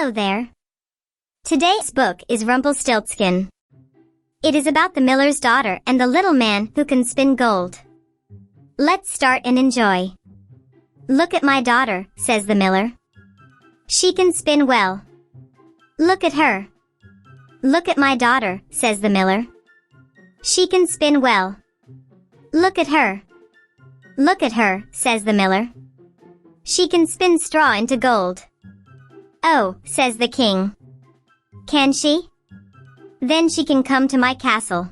Hello there. Today's book is Rumpelstiltskin. It is about the miller's daughter and the little man who can spin gold. Let's start and enjoy. Look at my daughter, says the miller. She can spin well. Look at her. Look at my daughter, says the miller. She can spin well. Look at her. Look at her, says the miller. She can spin straw into gold. Oh, says the king. Can she? Then she can come to my castle.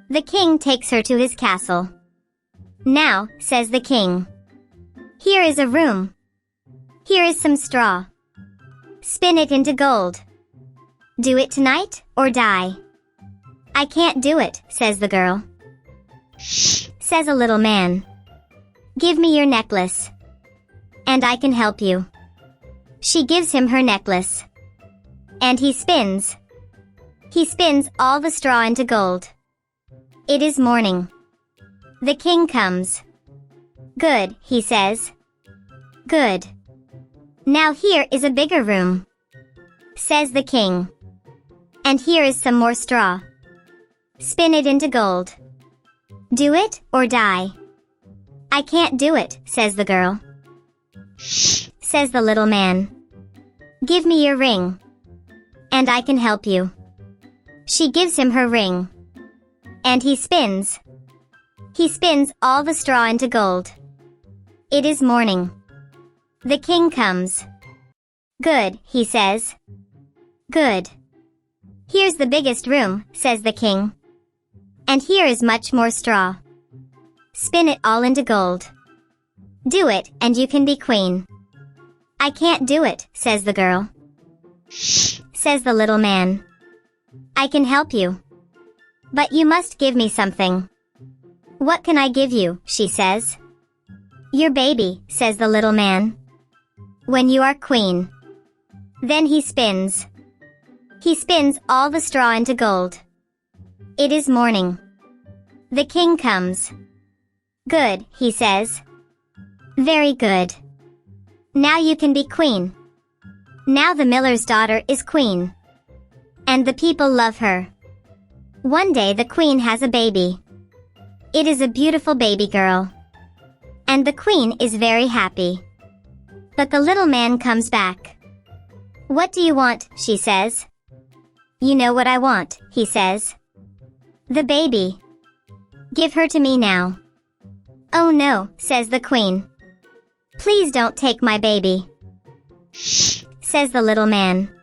The king takes her to his castle. Now, says the king. Here is a room. Here is some straw. Spin it into gold. Do it tonight, or die. I can't do it, says the girl. Shh, says a little man. Give me your necklace. And I can help you. She gives him her necklace. And he spins. He spins all the straw into gold. It is morning. The king comes. Good, he says. Good. Now here is a bigger room, says the king. And here is some more straw. Spin it into gold. Do it, or die. I can't do it, says the girl. Shh, says the little man. Give me your ring. And I can help you. She gives him her ring. And he spins. He spins all the straw into gold. It is morning. The king comes. Good, he says. Good. Here's the biggest room, says the king. And here is much more straw. Spin it all into gold. Do it, and you can be queen. I can't do it, says the girl. Shh, says the little man. I can help you. But you must give me something. What can I give you, she says. Your baby, says the little man. When you are queen. Then he spins. He spins all the straw into gold. It is morning. The king comes. Good, he says. Very good. Now you can be queen. Now the miller's daughter is queen. And the people love her. One day the queen has a baby. It is a beautiful baby girl. And the queen is very happy. But the little man comes back. What do you want, she says. You know what I want, he says. The baby. Give her to me now. Oh no, says the queen. Please don't take my baby. Shh, says the little man.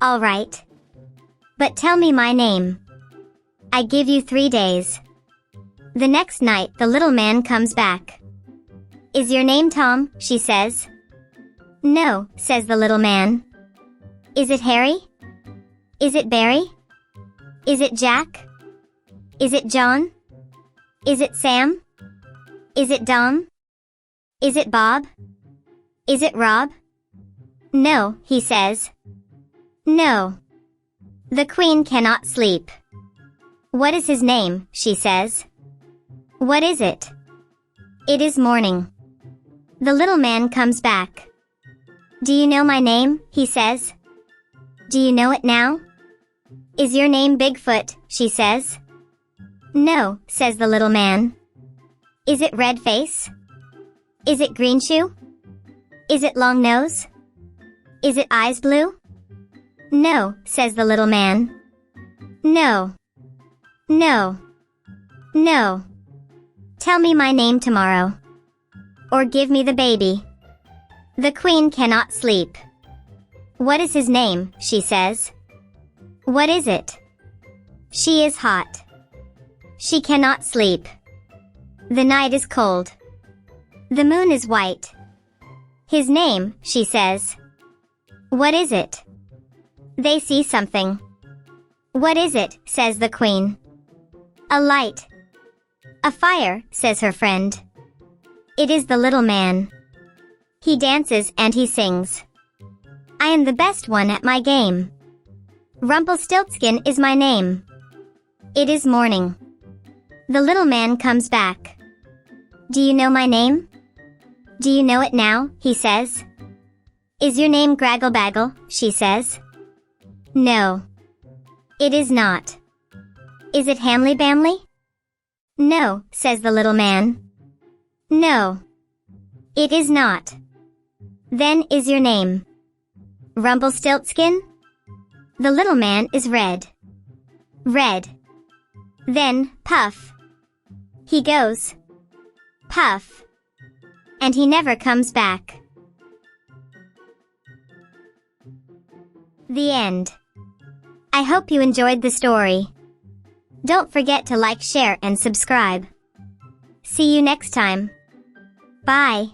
All right. But tell me my name. I give you 3 days. The next night the little man comes back. Is your name Tom, she says. No, says the little man. Is it Harry? Is it Barry? Is it Jack? Is it John? Is it Sam? Is it Dom? Is it Bob? Is it Rob? No, he says. No. The queen cannot sleep. What is his name, she says. What is it? It is morning. The little man comes back. Do you know my name, he says. Do you know it now? Is your name Bigfoot, she says. No, says the little man. Is it Red Face? Is it Green Shoe? Is it Long Nose? Is it Eyes Blue? No, says the little man. No. No. No. Tell me my name tomorrow. Or give me the baby. The queen cannot sleep. What is his name, she says. What is it? She is hot. She cannot sleep. The night is cold. The moon is white. His name, she says. What is it? They see something. What is it, says the queen. A light. A fire, says her friend. It is the little man. He dances and he sings. I am the best one at my game. Rumpelstiltskin is my name. It is morning. The little man comes back. Do you know my name? Do you know it now, he says. Is your name Graggle Baggle? She says. No. It is not. Is it Hamly Bamly? No, says the little man. No. It is not. Then is your name Rumpelstiltskin? The little man is red. Red. Then, puff. He goes. Puff. And he never comes back. The end. I hope you enjoyed the story. Don't forget to like, share, and subscribe. See you next time. Bye.